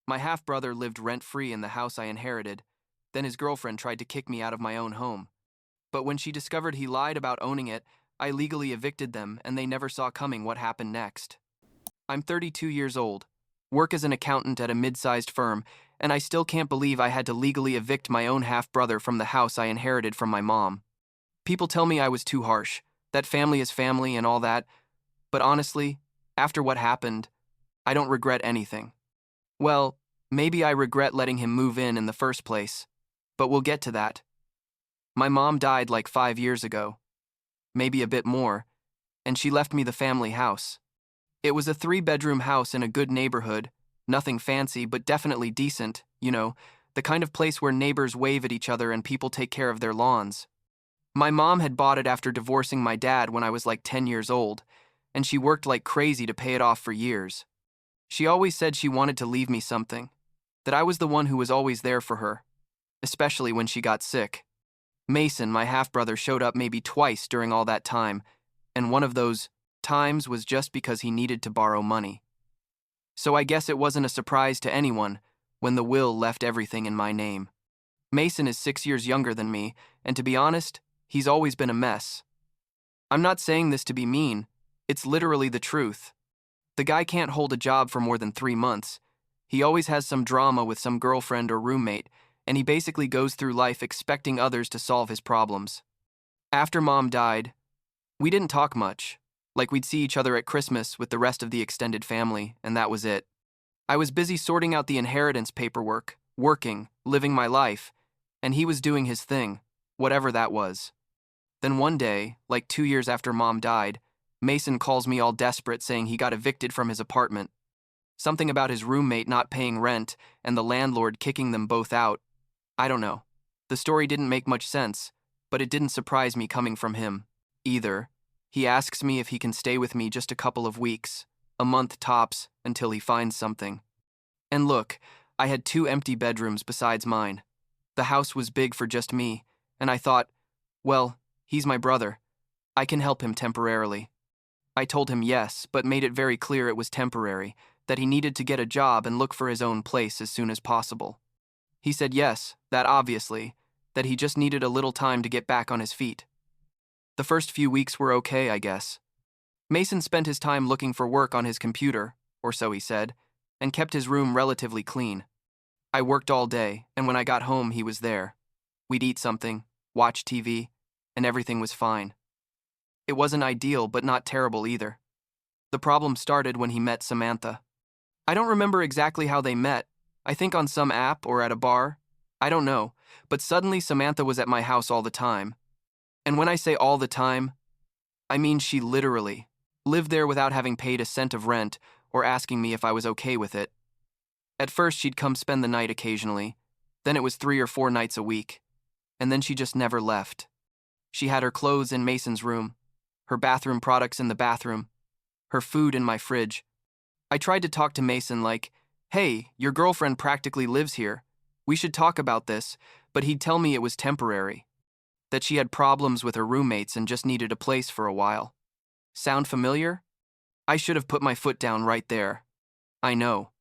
My half-brother lived rent-free in the house I inherited. Then his girlfriend tried to kick me out of my own home. But when she discovered he lied about owning it, I legally evicted them, and they never saw coming what happened next. I'm 32 years old, work as an accountant at a mid-sized firm, and I still can't believe I had to legally evict my own half-brother from the house I inherited from my mom. People tell me I was too harsh, that family is family and all that, but honestly, after what happened, I don't regret anything. Well, maybe I regret letting him move in the first place, but we'll get to that. My mom died like 5 years ago, maybe a bit more, and she left me the family house. It was a 3-bedroom house in a good neighborhood, nothing fancy but definitely decent, the kind of place where neighbors wave at each other and people take care of their lawns. My mom had bought it after divorcing my dad when I was like 10 years old, and she worked like crazy to pay it off for years. She always said she wanted to leave me something, that I was the one who was always there for her, especially when she got sick. Mason, my half-brother, showed up maybe twice during all that time, and one of those times was just because he needed to borrow money. So I guess it wasn't a surprise to anyone when the will left everything in my name. Mason is 6 years younger than me, and to be honest, he's always been a mess. I'm not saying this to be mean, it's literally the truth. The guy can't hold a job for more than 3 months. He always has some drama with some girlfriend or roommate, and he basically goes through life expecting others to solve his problems. After Mom died, we didn't talk much. Like we'd see each other at Christmas with the rest of the extended family, and that was it. I was busy sorting out the inheritance paperwork, working, living my life, and he was doing his thing, whatever that was. Then one day, like 2 years after Mom died, Mason calls me all desperate saying he got evicted from his apartment. Something about his roommate not paying rent and the landlord kicking them both out. I don't know. The story didn't make much sense, but it didn't surprise me coming from him, either. He asks me if he can stay with me just a couple of weeks, a month tops, until he finds something. And look, I had 2 empty bedrooms besides mine. The house was big for just me, and I thought, well, he's my brother. I can help him temporarily. I told him yes, but made it very clear it was temporary, that he needed to get a job and look for his own place as soon as possible. He said yes, that obviously, that he just needed a little time to get back on his feet. The first few weeks were okay, I guess. Mason spent his time looking for work on his computer, or so he said, and kept his room relatively clean. I worked all day, and when I got home, he was there. We'd eat something, watch TV, and everything was fine. It wasn't ideal, but not terrible either. The problem started when he met Samantha. I don't remember exactly how they met. I think on some app or at a bar. I don't know, but suddenly Samantha was at my house all the time. And when I say all the time, I mean she literally lived there without having paid a cent of rent or asking me if I was okay with it. At first, she'd come spend the night occasionally. Then it was 3 or 4 nights a week. And then she just never left. She had her clothes in Mason's room, her bathroom products in the bathroom, her food in my fridge. I tried to talk to Mason like, hey, your girlfriend practically lives here. We should talk about this, but he'd tell me it was temporary, that she had problems with her roommates and just needed a place for a while. Sound familiar? I should have put my foot down right there. I know.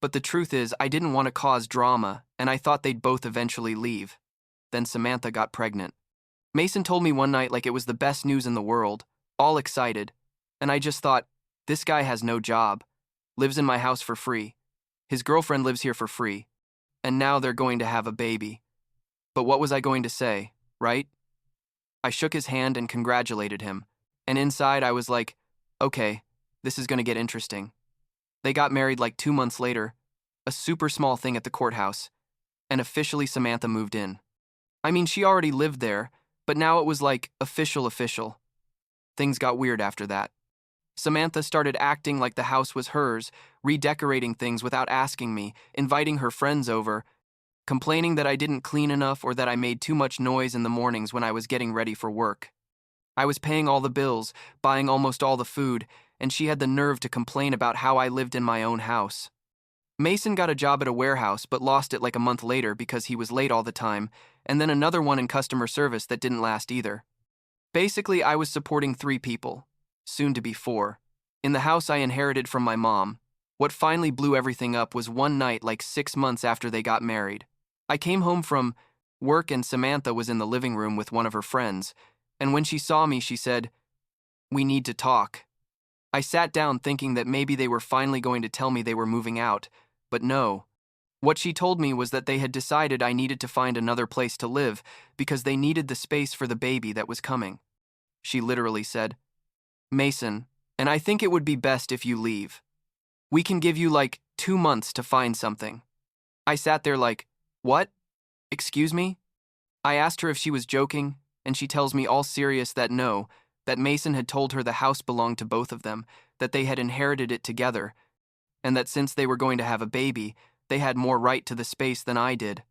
But the truth is, I didn't want to cause drama, and I thought they'd both eventually leave. Then Samantha got pregnant. Mason told me one night like it was the best news in the world, all excited, and I just thought, this guy has no job, lives in my house for free. His girlfriend lives here for free, and now they're going to have a baby. But what was I going to say, right? I shook his hand and congratulated him, and inside I was like, okay, this is going to get interesting. They got married like 2 months later, a super small thing at the courthouse, and officially Samantha moved in. I mean, she already lived there, but now it was like official. Things got weird after that. Samantha started acting like the house was hers, redecorating things without asking me, inviting her friends over, complaining that I didn't clean enough or that I made too much noise in the mornings when I was getting ready for work. I was paying all the bills, buying almost all the food, and she had the nerve to complain about how I lived in my own house. Mason got a job at a warehouse but lost it like a month later because he was late all the time, and then another one in customer service that didn't last either. Basically, I was supporting 3 people, soon to be 4, in the house I inherited from my mom. What finally blew everything up was one night like 6 months after they got married. I came home from work and Samantha was in the living room with one of her friends, and when she saw me, she said, "We need to talk." I sat down thinking that maybe they were finally going to tell me they were moving out, but no. What she told me was that they had decided I needed to find another place to live because they needed the space for the baby that was coming. She literally said, "Mason, and I think it would be best if you leave. We can give you like 2 months to find something." I sat there like, "What? Excuse me?" I asked her if she was joking, and she tells me all serious that no, that Mason had told her the house belonged to both of them, that they had inherited it together, and that since they were going to have a baby, they had more right to the space than I did.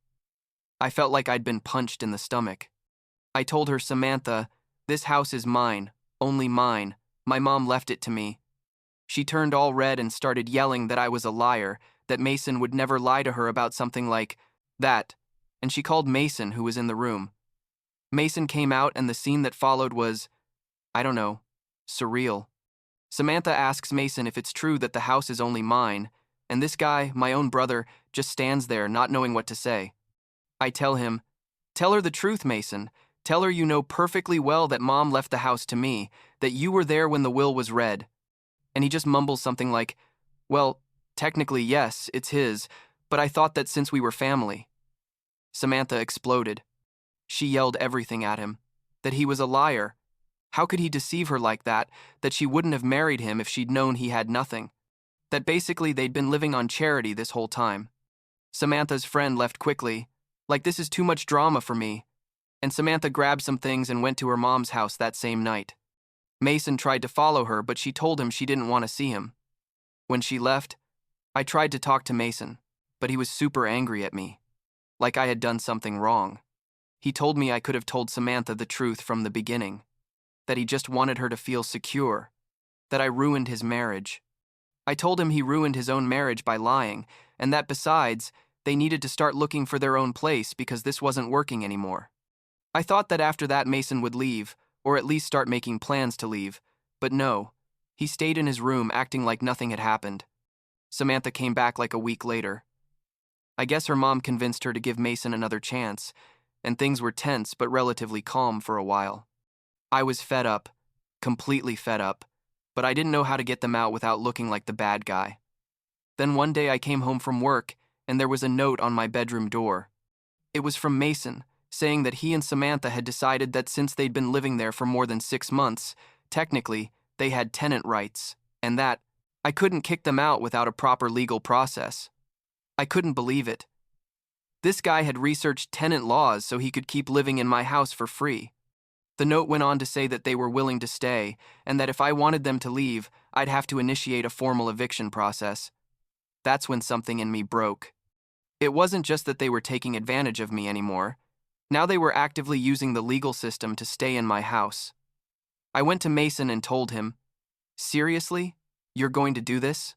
I felt like I'd been punched in the stomach. I told her, "Samantha, this house is mine, only mine. My mom left it to me." She turned all red and started yelling that I was a liar, that Mason would never lie to her about something like that, and she called Mason, who was in the room. Mason came out, and the scene that followed was, I don't know, surreal. Samantha asks Mason if it's true that the house is only mine, and this guy, my own brother, just stands there not knowing what to say. I tell him, "Tell her the truth, Mason. Tell her you know perfectly well that Mom left the house to me, that you were there when the will was read." And he just mumbles something like, "Well, technically yes, it's his, but I thought that since we were family." Samantha exploded. She yelled everything at him, that he was a liar. How could he deceive her like that, that she wouldn't have married him if she'd known he had nothing? That basically they'd been living on charity this whole time. Samantha's friend left quickly, like this is too much drama for me, and Samantha grabbed some things and went to her mom's house that same night. Mason tried to follow her, but she told him she didn't want to see him. When she left, I tried to talk to Mason, but he was super angry at me, like I had done something wrong. He told me I could have told Samantha the truth from the beginning, that he just wanted her to feel secure, that I ruined his marriage. I told him he ruined his own marriage by lying, and that besides, they needed to start looking for their own place because this wasn't working anymore. I thought that after that Mason would leave, or at least start making plans to leave, but no, he stayed in his room acting like nothing had happened. Samantha came back like a week later. I guess her mom convinced her to give Mason another chance, and things were tense but relatively calm for a while. I was fed up, completely fed up, but I didn't know how to get them out without looking like the bad guy. Then one day I came home from work, and there was a note on my bedroom door. It was from Mason, saying that he and Samantha had decided that since they'd been living there for more than 6 months, technically, they had tenant rights, and that I couldn't kick them out without a proper legal process. I couldn't believe it. This guy had researched tenant laws so he could keep living in my house for free. The note went on to say that they were willing to stay, and that if I wanted them to leave, I'd have to initiate a formal eviction process. That's when something in me broke. It wasn't just that they were taking advantage of me anymore. Now they were actively using the legal system to stay in my house. I went to Mason and told him, "Seriously? You're going to do this?"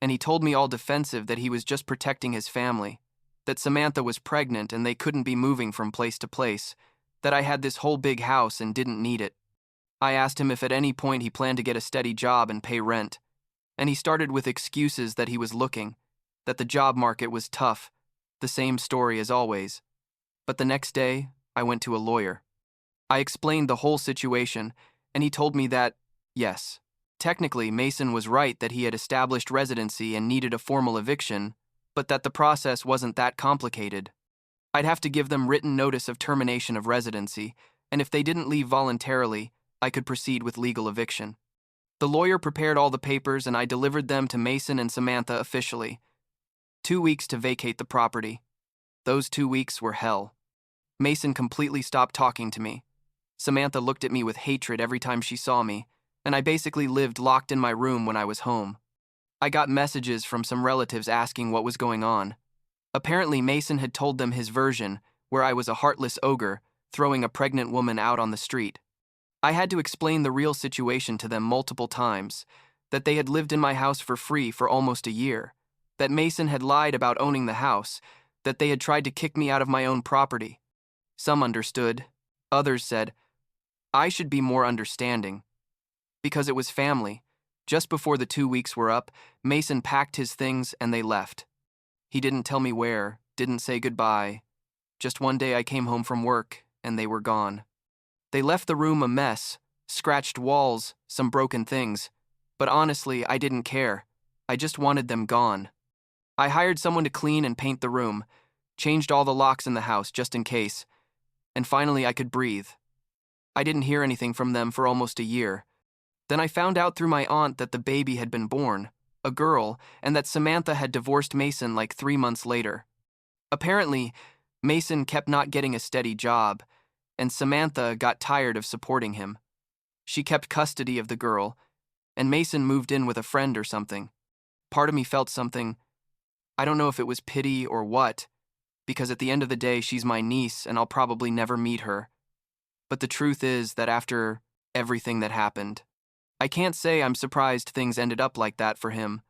And he told me all defensive that he was just protecting his family, that Samantha was pregnant and they couldn't be moving from place to place, that I had this whole big house and didn't need it. I asked him if at any point he planned to get a steady job and pay rent, and he started with excuses that he was looking, that the job market was tough, the same story as always. But the next day, I went to a lawyer. I explained the whole situation, and he told me that, yes, technically Mason was right that he had established residency and needed a formal eviction, but that the process wasn't that complicated. I'd have to give them written notice of termination of residency, and if they didn't leave voluntarily, I could proceed with legal eviction. The lawyer prepared all the papers and I delivered them to Mason and Samantha officially. 2 weeks to vacate the property. Those 2 weeks were hell. Mason completely stopped talking to me. Samantha looked at me with hatred every time she saw me, and I basically lived locked in my room when I was home. I got messages from some relatives asking what was going on. Apparently Mason had told them his version, where I was a heartless ogre, throwing a pregnant woman out on the street. I had to explain the real situation to them multiple times, that they had lived in my house for free for almost a year, that Mason had lied about owning the house, that they had tried to kick me out of my own property. Some understood, others said, I should be more understanding. Because it was family, Just before the 2 weeks were up, Mason packed his things and they left. He didn't tell me where, didn't say goodbye. Just one day I came home from work and they were gone. They left the room a mess, scratched walls, some broken things. But honestly, I didn't care. I just wanted them gone. I hired someone to clean and paint the room, changed all the locks in the house just in case, and finally I could breathe. I didn't hear anything from them for almost a year. Then I found out through my aunt that the baby had been born, a girl, and that Samantha had divorced Mason like 3 months later. Apparently, Mason kept not getting a steady job, and Samantha got tired of supporting him. She kept custody of the girl, and Mason moved in with a friend or something. Part of me felt something. I don't know if it was pity or what, because at the end of the day, she's my niece and I'll probably never meet her. But the truth is that after everything that happened, I can't say I'm surprised things ended up like that for him.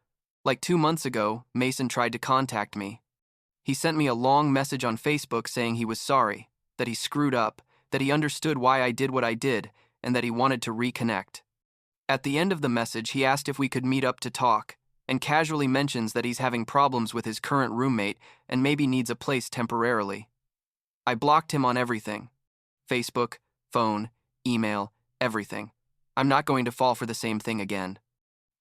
Like 2 months ago, Mason tried to contact me. He sent me a long message on Facebook saying he was sorry, that he screwed up, that he understood why I did what I did, and that he wanted to reconnect. At the end of the message, he asked if we could meet up to talk, and casually mentions that he's having problems with his current roommate and maybe needs a place temporarily. I blocked him on everything. Facebook, phone, email, everything. I'm not going to fall for the same thing again.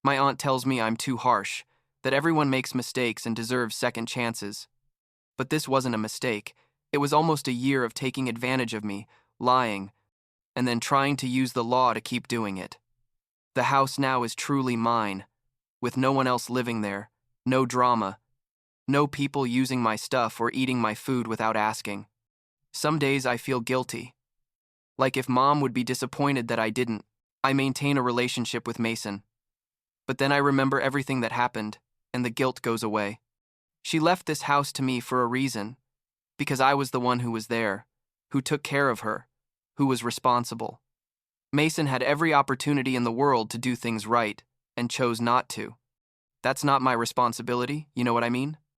My aunt tells me I'm too harsh, that everyone makes mistakes and deserves second chances. But this wasn't a mistake. It was almost a year of taking advantage of me, lying, and then trying to use the law to keep doing it. The house now is truly mine, with no one else living there, no drama, no people using my stuff or eating my food without asking. Some days I feel guilty. Like if Mom would be disappointed that I didn't. I maintain a relationship with Mason. But then I remember everything that happened, and the guilt goes away. She left this house to me for a reason, because I was the one who was there, who took care of her, who was responsible. Mason had every opportunity in the world to do things right, and chose not to. That's not my responsibility, you know what I mean?